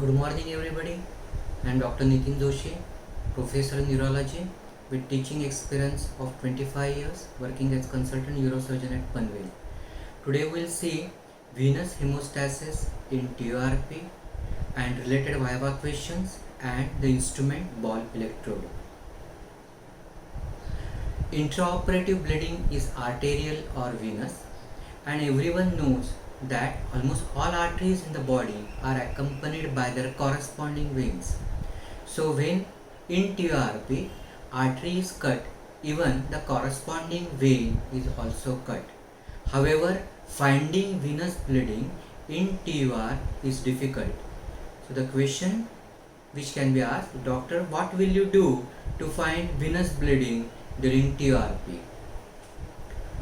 Good morning, everybody. I am Dr. Nitin Joshi, Professor in Neurology with teaching experience of 25 years working as consultant neurosurgeon at Panvel. Today we will see venous hemostasis in TURP and related viva questions and the instrument ball electrode. Intraoperative bleeding is arterial or venous, and everyone knows that almost all arteries in the body are accompanied by their corresponding veins. So when in TURP artery is cut, even the corresponding vein is also cut. However, finding venous bleeding in TUR is difficult. So the question which can be asked, doctor, what will you do to find venous bleeding during TURP?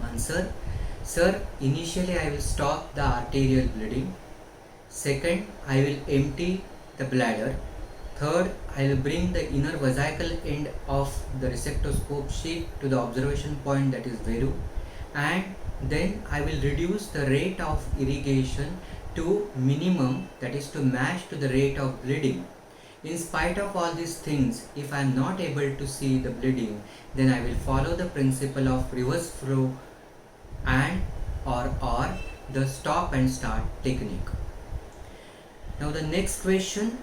Answer, sir, initially I will stop the arterial bleeding. Second, I will empty the bladder. Third, I will bring the inner vesical end of the resectoscope sheath to the observation point, that is Veru, and then I will reduce the rate of irrigation to minimum, that is to match to the rate of bleeding. In spite of all these things, if I am not able to see the bleeding, then I will follow the principle of reverse flow and or the stop and start technique. Now the next question,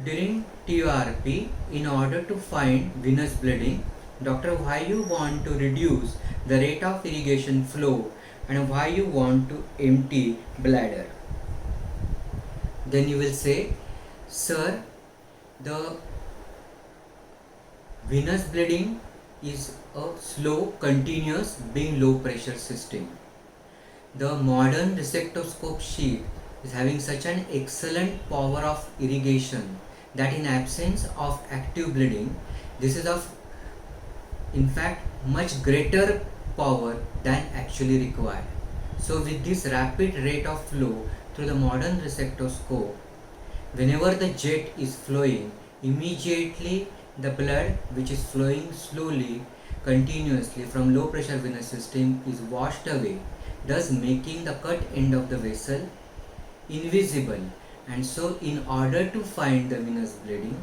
during TURP, in order to find venous bleeding, doctor, why you want to reduce the rate of irrigation flow and why you want to empty bladder? Then you will say, sir, the venous bleeding is a slow, continuous, being low pressure system. The modern resectoscope sheath is having such an excellent power of irrigation that in absence of active bleeding, this is of in fact much greater power than actually required. So with this rapid rate of flow through the modern resectoscope, whenever the jet is flowing, immediately the blood which is flowing slowly, continuously from low pressure venous system is washed away, thus making the cut end of the vessel invisible. And so in order to find the venous bleeding,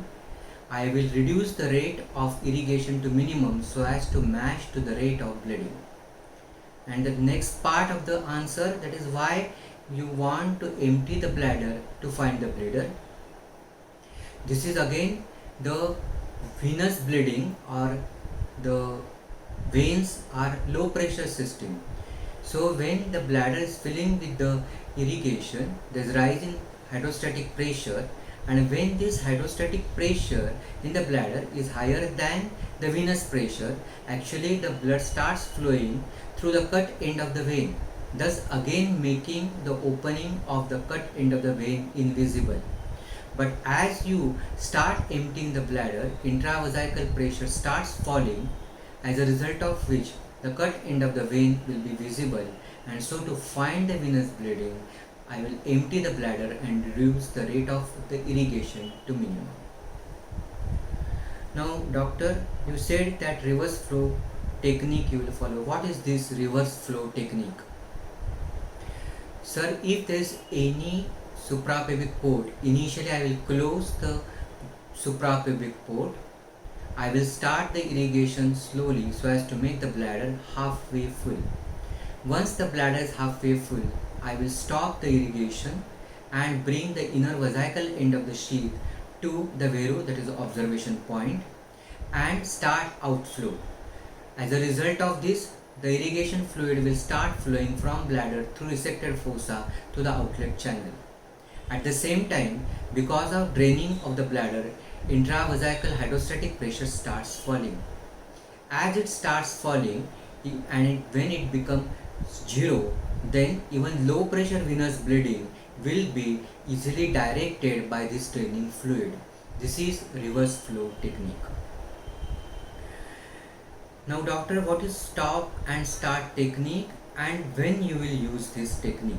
I will reduce the rate of irrigation to minimum so as to match to the rate of bleeding. And the next part of the answer, that is why you want to empty the bladder to find the bleeder. This is again the venous bleeding, or the veins are low pressure system. So when the bladder is filling with the irrigation, there is rise in hydrostatic pressure, and when this hydrostatic pressure in the bladder is higher than the venous pressure, actually the blood starts flowing through the cut end of the vein, thus again making the opening of the cut end of the vein invisible. But as you start emptying the bladder, intravesical pressure starts falling, as a result of which the cut end of the vein will be visible. And so to find the venous bleeding, I will empty the bladder and reduce the rate of the irrigation to minimum. Now doctor, you said that reverse flow technique you will follow. What is this reverse flow technique? Sir, if there is any suprapubic port, initially I will close the suprapubic port. I will start the irrigation slowly so as to make the bladder halfway full. Once the bladder is halfway full, I will stop the irrigation and bring the inner vesical end of the sheath to the Veru, that is the observation point, and start outflow. As a result of this, the irrigation fluid will start flowing from bladder through resected fossa to the outlet channel. At the same time, because of draining of the bladder, intravesical hydrostatic pressure starts falling. As it starts falling, and when it becomes zero, then even low pressure venous bleeding will be easily directed by this draining fluid. This is reverse flow technique. Now doctor, what is stop and start technique and when you will use this technique?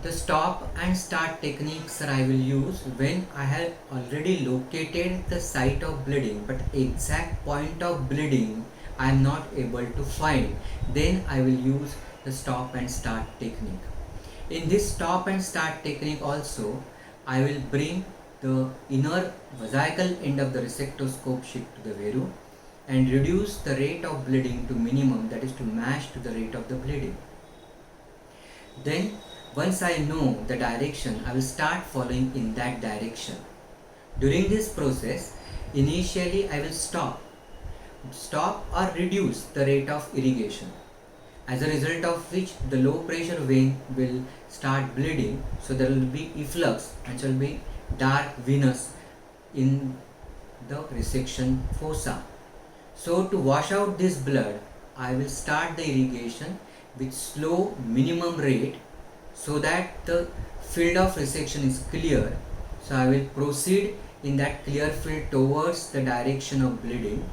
The stop and start techniques I will use when I have already located the site of bleeding, but exact point of bleeding I am not able to find. Then I will use the stop and start technique. In this stop and start technique also, I will bring the inner vesical end of the resectoscope sheet to the veru and reduce the rate of bleeding to minimum, that is to match to the rate of the bleeding. Then once I know the direction, I will start following in that direction. During this process, initially I will stop or reduce the rate of irrigation, as a result of which the low pressure vein will start bleeding, so there will be efflux and shall be dark venous in the resection fossa. So to wash out this blood, I will start the irrigation with slow minimum rate so that the field of resection is clear. So I will proceed in that clear field towards the direction of bleeding.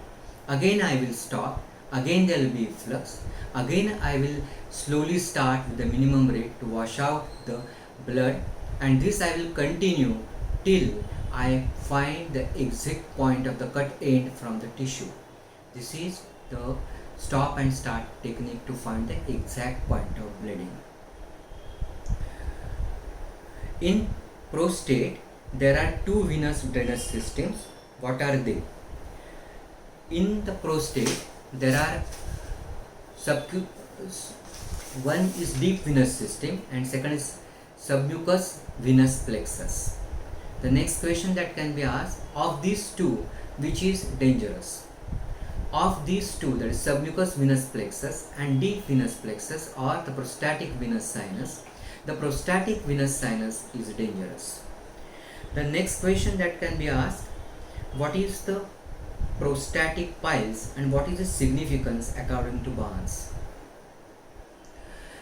Again I will stop, again there will be efflux, again I will slowly start with the minimum rate to wash out the blood, and this I will continue till I find the exact point of the cut end from the tissue. This is the stop and start technique to find the exact point of bleeding. In prostate, there are two venous drainage systems. What are they? In the prostate, there are one is deep venous system and second is submucous venous plexus. The next question that can be asked, of these two, which is dangerous? Of these two, that is submucous venous plexus and deep venous plexus, or the prostatic venous sinus, the prostatic venous sinus is dangerous. The next question that can be asked, what is the prostatic piles and what is the significance according to Barnes?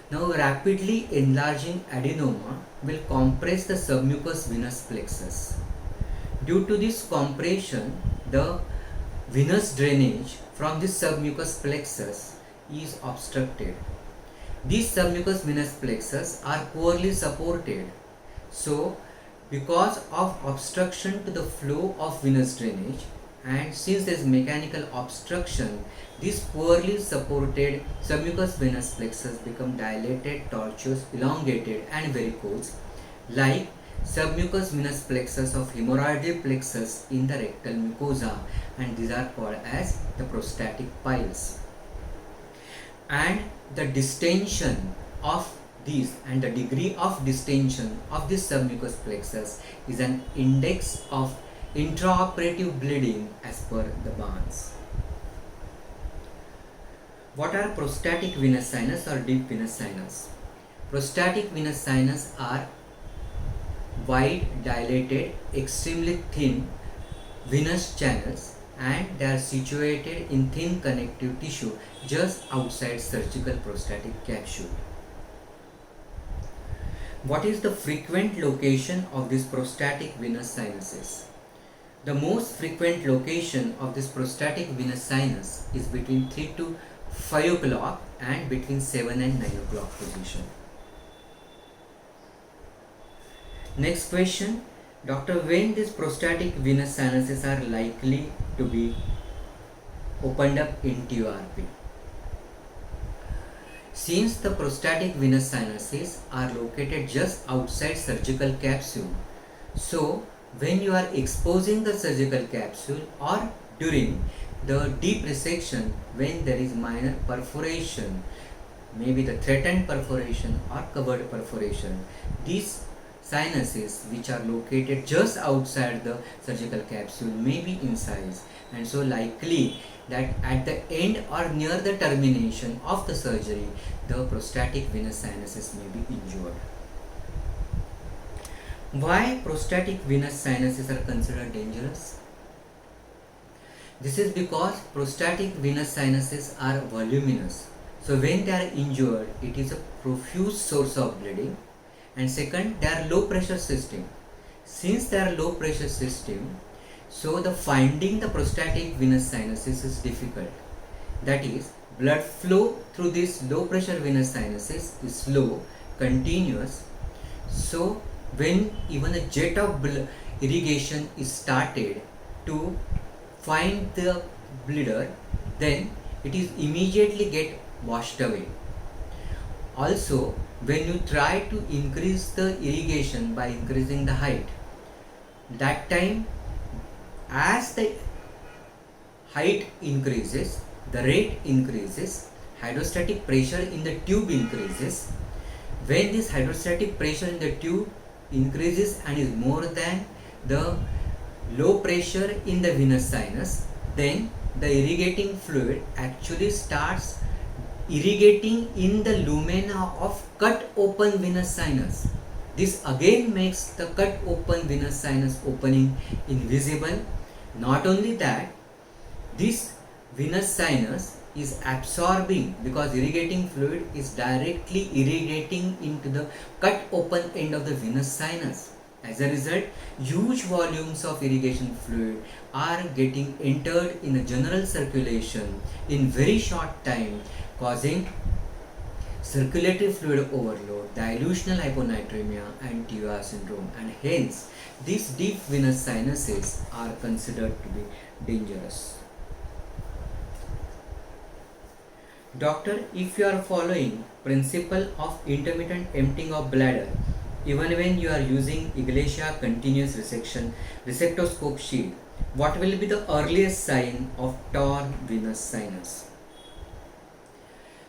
Now, rapidly enlarging adenoma will compress the submucous venous plexus. Due to this compression, the venous drainage from this submucous plexus is obstructed. These submucous venous plexus are poorly supported. So, because of obstruction to the flow of venous drainage, and since there is mechanical obstruction, this poorly supported submucous venous plexus become dilated, tortuous, elongated and varicose, like submucous venous plexus of hemorrhoidal plexus in the rectal mucosa, and these are called as the prostatic piles. And the distension of these and the degree of distension of this submucous plexus is an index of intraoperative bleeding as per the Barnes. What are prostatic venous sinus or deep venous sinus? Prostatic venous sinus are wide, dilated, extremely thin venous channels, and they are situated in thin connective tissue just outside surgical prostatic capsule. What is the frequent location of these prostatic venous sinuses? The most frequent location of this prostatic venous sinus is between 3 to 5 o'clock and between 7 and 9 o'clock position. Next question, doctor, when these prostatic venous sinuses are likely to be opened up in TURP? Since the prostatic venous sinuses are located just outside surgical capsule, so when you are exposing the surgical capsule or during the deep resection, when there is minor perforation, maybe the threatened perforation or covered perforation, these sinuses which are located just outside the surgical capsule may be incised, and so likely that at the end or near the termination of the surgery, the prostatic venous sinuses may be injured. Why prostatic venous sinuses are considered dangerous? This is because prostatic venous sinuses are voluminous. So when they are injured, it is a profuse source of bleeding. And second, they are low pressure system. Since they are low pressure system, so the finding the prostatic venous sinuses is difficult. That is, blood flow through these low pressure venous sinuses is slow, continuous. So when even a jet of irrigation is started to find the bleeder, then it is immediately get washed away. Also, when you try to increase the irrigation by increasing the height, That time, as the height increases, the rate increases, hydrostatic pressure in the tube increases. When this hydrostatic pressure in the tube increases and is more than the low pressure in the venous sinus, then the irrigating fluid actually starts irrigating in the lumina of cut open venous sinus. This again makes the cut open venous sinus opening invisible. Not only that, this venous sinus is absorbing, because irrigating fluid is directly irrigating into the cut open end of the venous sinus. As a result, huge volumes of irrigation fluid are getting entered in the general circulation in very short time, causing circulatory fluid overload, dilutional hyponatremia and TUR syndrome, and hence these deep venous sinuses are considered to be dangerous. Doctor, if you are following principle of intermittent emptying of bladder, even when you are using Iglesia continuous resectoscope sheath, what will be the earliest sign of torn venous sinus?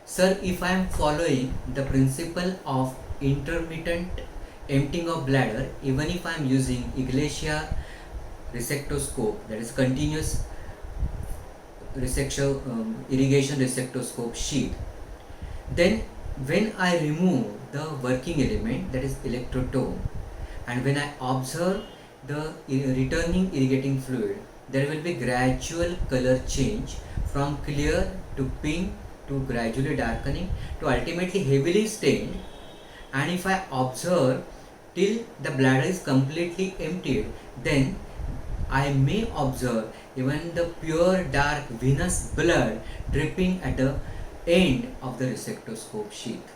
Sir, if I am following the principle of intermittent emptying of bladder, even if I am using Iglesia resectoscope, that is continuous irrigation resectoscope sheath, then when I remove the working element, that is electrotome, and when I observe the returning irrigating fluid, there will be gradual color change from clear to pink to gradually darkening to ultimately heavily stained. And if I observe till the bladder is completely emptied, then I may observe even the pure dark venous blood dripping at the end of the resectoscope sheath.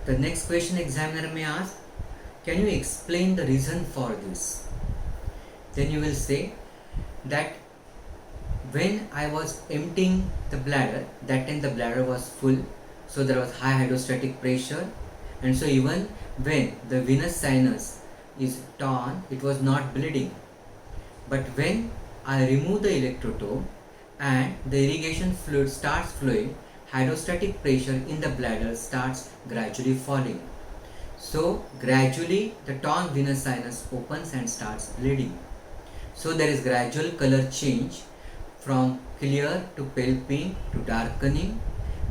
The next question examiner may ask, can you explain the reason for this? Then you will say that when I was emptying the bladder, that time the bladder was full, so there was high hydrostatic pressure, and so even when the venous sinus is torn, it was not bleeding. But when I remove the electrotome and the irrigation fluid starts flowing, hydrostatic pressure in the bladder starts gradually falling. So gradually the torn venous sinus opens and starts bleeding. So there is gradual color change from clear to pale pink to darkening,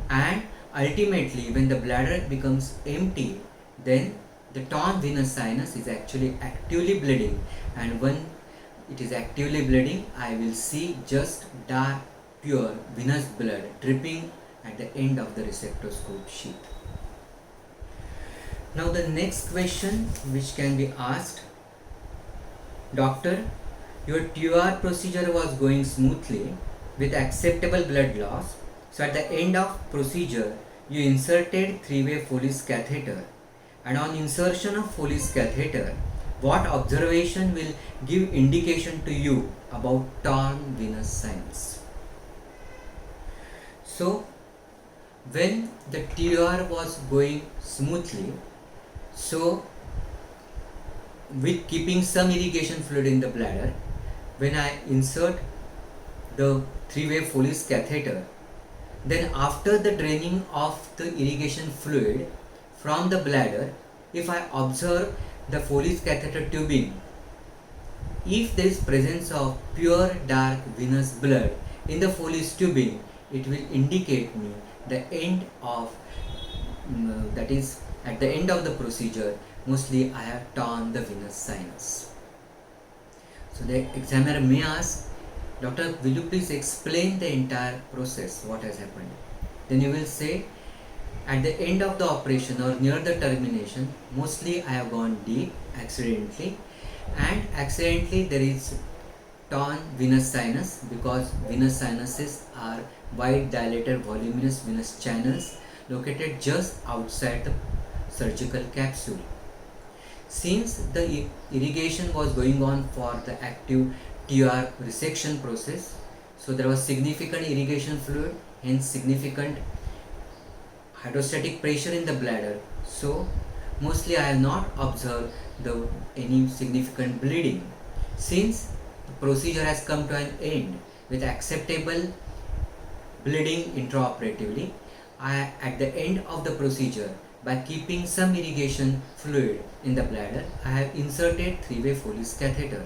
and ultimately when the bladder becomes empty, then the torn venous sinus is actually actively bleeding, and when it is actively bleeding, I will see just dark pure venous blood dripping at the end of the resectoscope sheath. Now the next question which can be asked, doctor, your TUR procedure was going smoothly with acceptable blood loss, so at the end of procedure you inserted 3-way Foley's catheter, and on insertion of Foley's catheter, what observation will give indication to you about torn venous sinus? So when the TUR was going smoothly, so with keeping some irrigation fluid in the bladder, when I insert the 3-way Foley's catheter, then after the draining of the irrigation fluid from the bladder, if I observe the Foley's catheter tubing, if there is presence of pure dark venous blood in the Foley's tubing, it will indicate me the end of that is at the end of the procedure, mostly I have torn the venous sinus. So the examiner may ask, doctor, will you please explain the entire process, what has happened? Then you will say, at the end of the operation or near the termination, mostly I have gone deep accidentally, and accidentally there is torn venous sinus, because venous sinuses are wide dilated voluminous venous channels located just outside the surgical capsule. Since the irrigation was going on for the active TUR resection process, so there was significant irrigation fluid, hence significant hydrostatic pressure in the bladder. So mostly I have not observed any significant bleeding. Since the procedure has come to an end with acceptable bleeding intraoperatively, at the end of the procedure, by keeping some irrigation fluid in the bladder, I have inserted three-way Foley's catheter.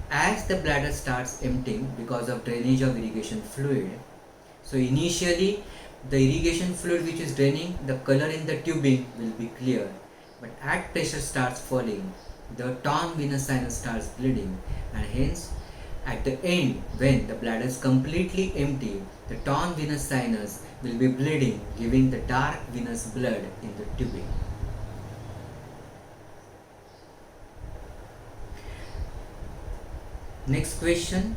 As the bladder starts emptying because of drainage of irrigation fluid, so initially the irrigation fluid which is draining, the color in the tubing will be clear, but as pressure starts falling, the torn venous sinus starts bleeding, and hence at the end, when the bladder is completely empty, the torn venous sinus will be bleeding, giving the dark venous blood in the tubing. Next question.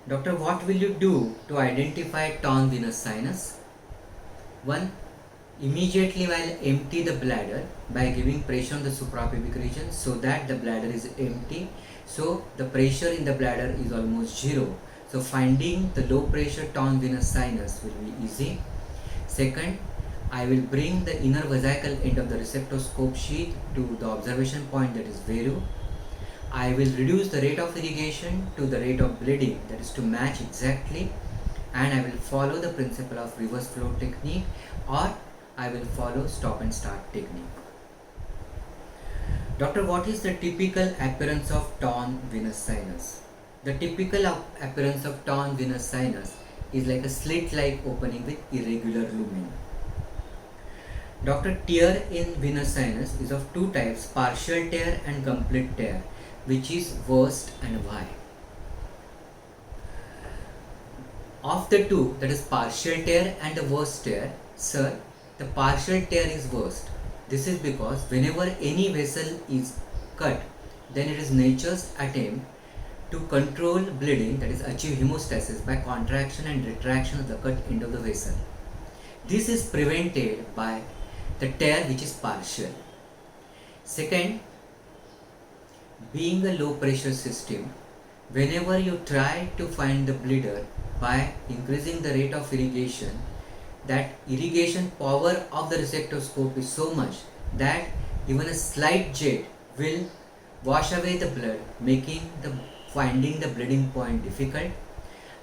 Doctor, what will you do to identify torn venous sinus? 1. Immediately while empty the bladder by giving pressure on the suprapubic region so that the bladder is empty. So the pressure in the bladder is almost zero. So finding the low pressure torn venous sinus will be easy. Second, I will bring the inner vesical end of the receptoscope sheath to the observation point, that is Veru. I will reduce the rate of irrigation to the rate of bleeding, that is to match exactly, and I will follow the principle of reverse flow technique, or I will follow stop and start technique. Doctor, what is the typical appearance of torn venous sinus? The typical appearance of torn venous sinus is like a slit-like opening with irregular lumen. Doctor, tear in venous sinus is of two types, partial tear and complete tear. Which is worst and why? Of the two, that is partial tear and the worst tear, sir, the partial tear is worst. This is because whenever any vessel is cut, then it is nature's attempt to control bleeding, that is achieve hemostasis by contraction and retraction of the cut end of the vessel. This is prevented by the tear which is partial. Second, being a low pressure system, whenever you try to find the bleeder by increasing the rate of irrigation, that irrigation power of the receptoscope is so much that even a slight jet will wash away the blood, making the finding the bleeding point difficult.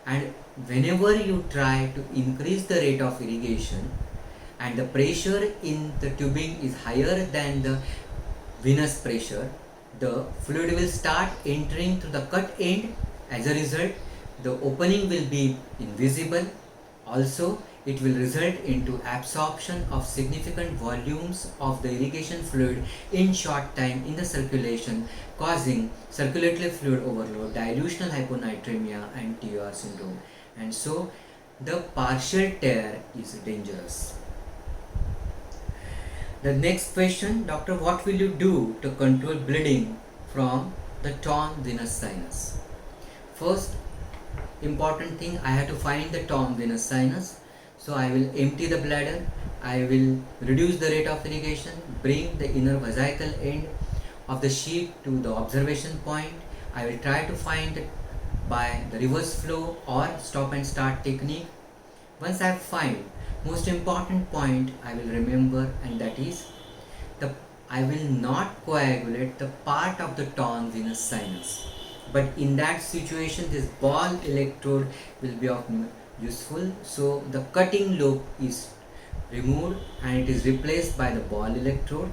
And whenever you try to increase the rate of irrigation and the pressure in the tubing is higher than the venous pressure, the fluid will start entering through the cut end. As a result, the opening will be invisible. Also, it will result into absorption of significant volumes of the irrigation fluid in short time in the circulation, causing circulatory fluid overload, dilutional hyponatremia and TUR syndrome. And so, the partial tear is dangerous. The next question, doctor, what will you do to control bleeding from the torn venous sinus? First important thing, I have to find the torn venous sinus. So I will empty the bladder, I will reduce the rate of irrigation, bring the inner vesical end of the sheath to the observation point. I will try to find it by the reverse flow or stop and start technique. Once I find, most important point I will remember, and that is I will not coagulate the part of the torn venous sinus, but in that situation this ball electrode will be of useful. So the cutting lobe is removed and it is replaced by the ball electrode.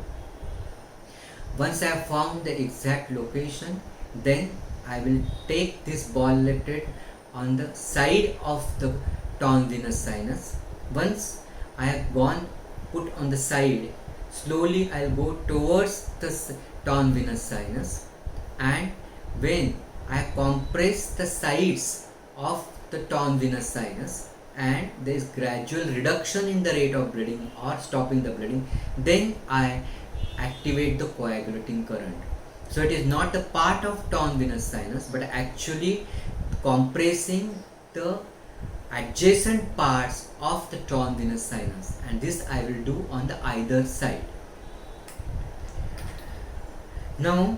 Once I have found the exact location, then I will take this ball electrode on the side of the torn venous sinus. Once I have put on the side, slowly I will go towards the torn venous sinus, and when I compress the sides of the torn venous sinus and there is gradual reduction in the rate of bleeding or stopping the bleeding, then I activate the coagulating current. So it is not the part of torn venous sinus, but actually compressing the adjacent parts of the torn venous sinus, and this I will do on the either side. Now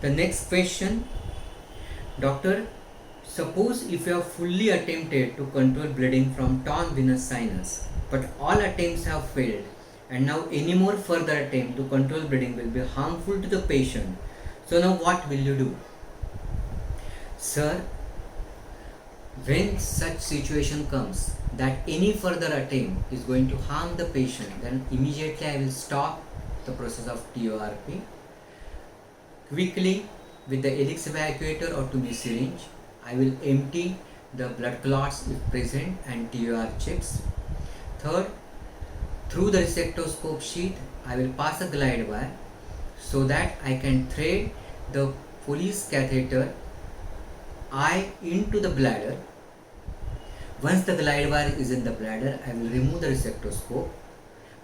the next question, doctor, suppose if you have fully attempted to control bleeding from torn venous sinus, but all attempts have failed and now any more further attempt to control bleeding will be harmful to the patient. So now what will you do? Sir, when such situation comes that any further attempt is going to harm the patient, then immediately I will stop the process of TORP. Quickly, with the Elix evacuator or 2B syringe, I will empty the blood clots if present and TOR checks. Third, through the resectoscope sheath, I will pass a glide wire so that I can thread the police catheter eye into the bladder. Once the glide wire is in the bladder, I will remove the resectoscope.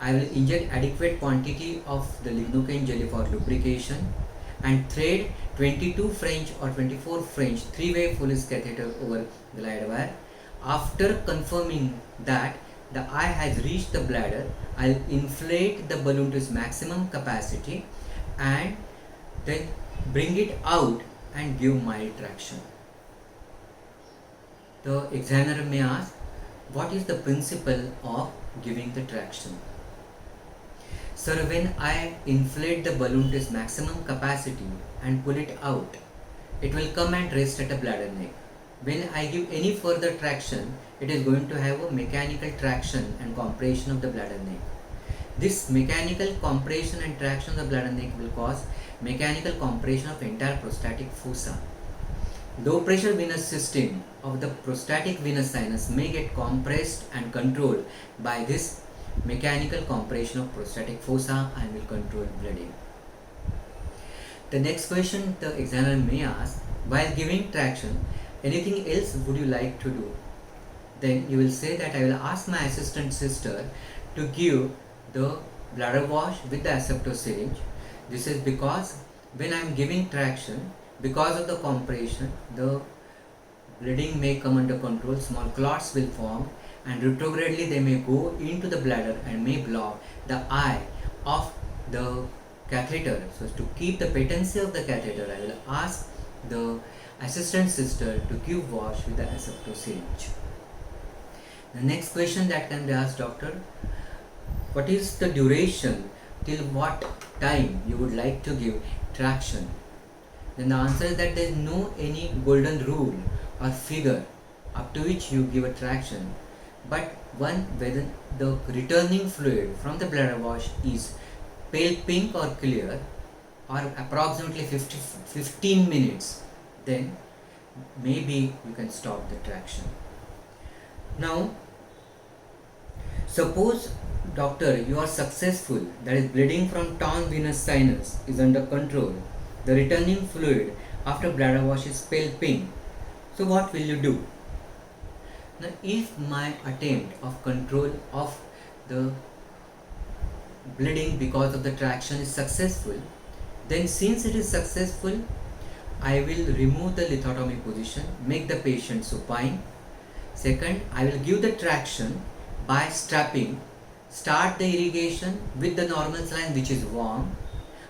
I will inject adequate quantity of the lignocaine jelly for lubrication and thread 22 French or 24 French 3-way police catheter over glide wire. After confirming that the eye has reached the bladder, I will inflate the balloon to its maximum capacity and then bring it out and give mild traction. The examiner may ask, what is the principle of giving the traction? Sir, when I inflate the balloon to its maximum capacity and pull it out, it will come and rest at a bladder neck. When I give any further traction, it is going to have a mechanical traction and compression of the bladder neck. This mechanical compression and traction of the bladder neck will cause mechanical compression of entire prostatic fossa. Low pressure venous system of the prostatic venous sinus may get compressed and controlled by this mechanical compression of prostatic fossa and will control bleeding. The next question the examiner may ask, while giving traction, anything else would you like to do? Then you will say that I will ask my assistant sister to give the bladder wash with the Asepto syringe. This is because when I am giving traction, because of the compression, the bleeding may come under control, small clots will form and retrogradely they may go into the bladder and may block the eye of the catheter. So to keep the patency of the catheter, I will ask the assistant sister to give wash with the Asepto syringe. The next question that can be asked, doctor, what is the duration till what time you would like to give traction? Then the answer is that there is no any golden rule or figure up to which you give a traction, but when the returning fluid from the bladder wash is pale pink or clear or approximately 15 minutes, then maybe you can stop the traction. Now, suppose doctor you are successful, that is bleeding from torn venous sinus is under control, the returning fluid after bladder wash is pale pink. So what will you do? Now if my attempt of control of the bleeding because of the traction is successful, then since it is successful, I will remove the lithotomy position, make the patient supine. Second, I will give the traction by strapping, start the irrigation with the normal saline which is warm.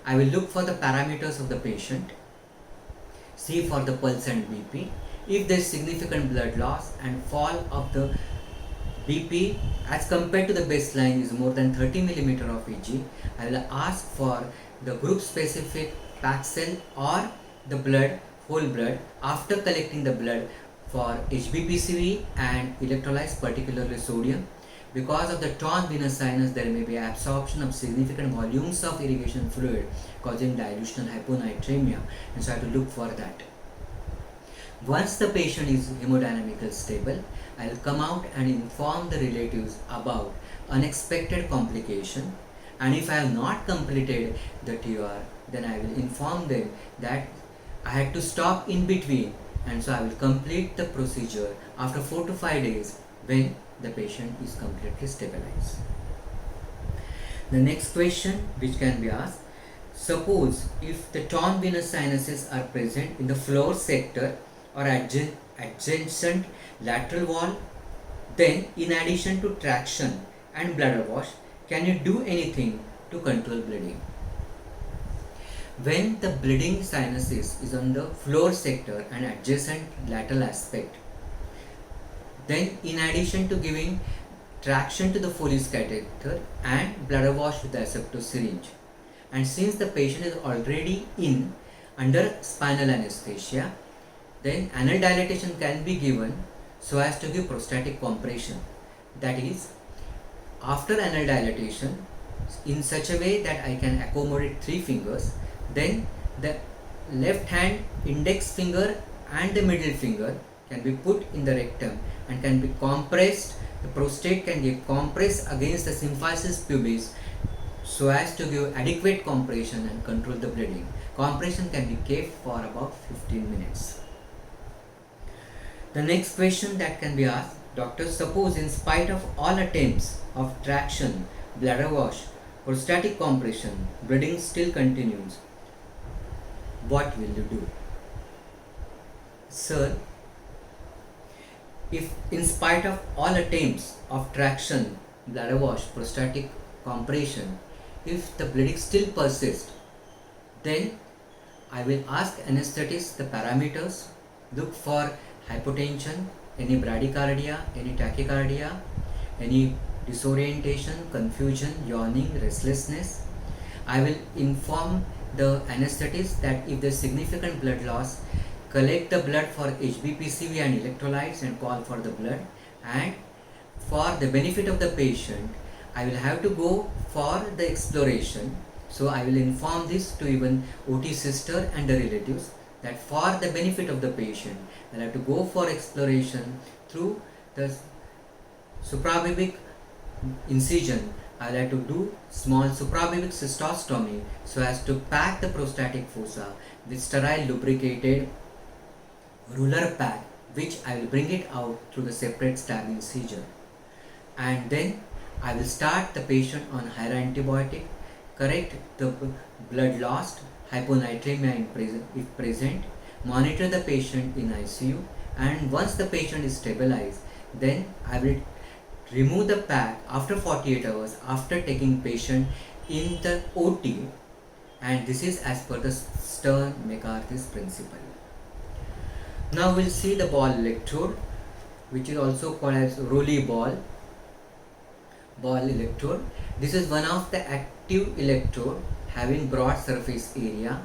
I will look for the parameters of the patient, see for the pulse and BP. If there is significant blood loss and fall of the BP as compared to the baseline is more than 30 mm of Eg, I will ask for the group specific Paxil or the blood, whole blood, after collecting the blood for HbPCV and electrolytes, particularly sodium. Because of the torn venous sinus, there may be absorption of significant volumes of irrigation fluid causing dilutional hyponatremia, and so I have to look for that. Once the patient is hemodynamically stable, I will come out and inform the relatives about unexpected complication, and if I have not completed the TOR, then I will inform them that I had to stop in between, and so I will complete the procedure after 4 to 5 days when the patient is completely stabilized. The next question which can be asked, suppose if the torn venous sinuses are present in the floor sector or adjacent lateral wall, then in addition to traction and bladder wash, can you do anything to control bleeding? When the bleeding sinuses is on the floor sector and adjacent lateral aspect, then in addition to giving traction to the Foley's catheter and bladder wash with the asepto syringe. And since the patient is already in under spinal anesthesia, then anal dilatation can be given so as to give prostatic compression. That is, after anal dilatation, in such a way that I can accommodate 3 fingers, then the left hand index finger and the middle finger can be put in the rectum and can be compressed. The prostate can get compressed against the symphysis pubis so as to give adequate compression and control the bleeding. Compression can be kept for about 15 minutes. The next question that can be asked, doctor, suppose in spite of all attempts of traction, bladder wash, prostatic compression, bleeding still continues, what will you do? Sir, if in spite of all attempts of traction, bladder wash, prostatic compression, if the bleeding still persists, then I will ask anesthetist the parameters, look for hypotension, any bradycardia, any tachycardia, any disorientation, confusion, yawning, restlessness. I will inform the anesthetist that if there is significant blood loss, collect the blood for HbPCV and electrolytes and call for the blood. And for the benefit of the patient, I will have to go for the exploration. So I will inform this to even OT sister and the relatives that for the benefit of the patient, I will have to go for exploration through the suprapubic incision. I will have to do small suprapubic cystostomy so as to pack the prostatic fossa with sterile lubricated ruler pack, which I will bring it out through the separate stab incision. And then I will start the patient on higher antibiotic, correct the blood loss, hyponatremia if present, monitor the patient in ICU, and once the patient is stabilized, then I will remove the pack after 48 hours after taking patient in the OT, and this is as per the Stern-McCarthy's principle. Now we'll see the ball electrode, which is also called as Rowley ball electrode. This is one of the active electrode having broad surface area,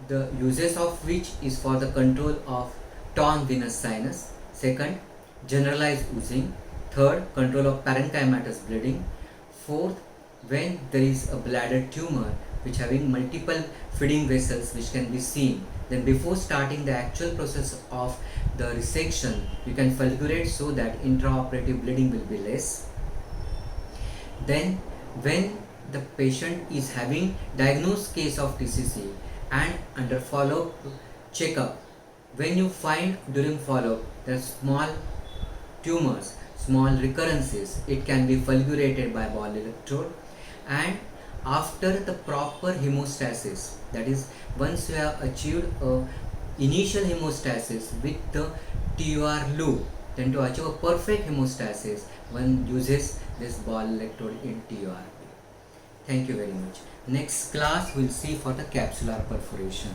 the uses of which is for the control of torn venous sinus. Second, generalized oozing. Third, control of parenchymatous bleeding. Fourth, when there is a bladder tumor which having multiple feeding vessels which can be seen, then before starting the actual process of the resection, you can fulgurate so that intraoperative bleeding will be less. Then when the patient is having diagnosed case of TCC and under follow-up checkup, when you find during follow-up there are small tumors, small recurrences, it can be fulgurated by ball electrode. And after the proper hemostasis, that is once you have achieved a initial hemostasis with the TUR loop, then to achieve a perfect hemostasis, one uses this ball electrode in TURP. Thank you very much. Next class we'll see for the capsular perforation.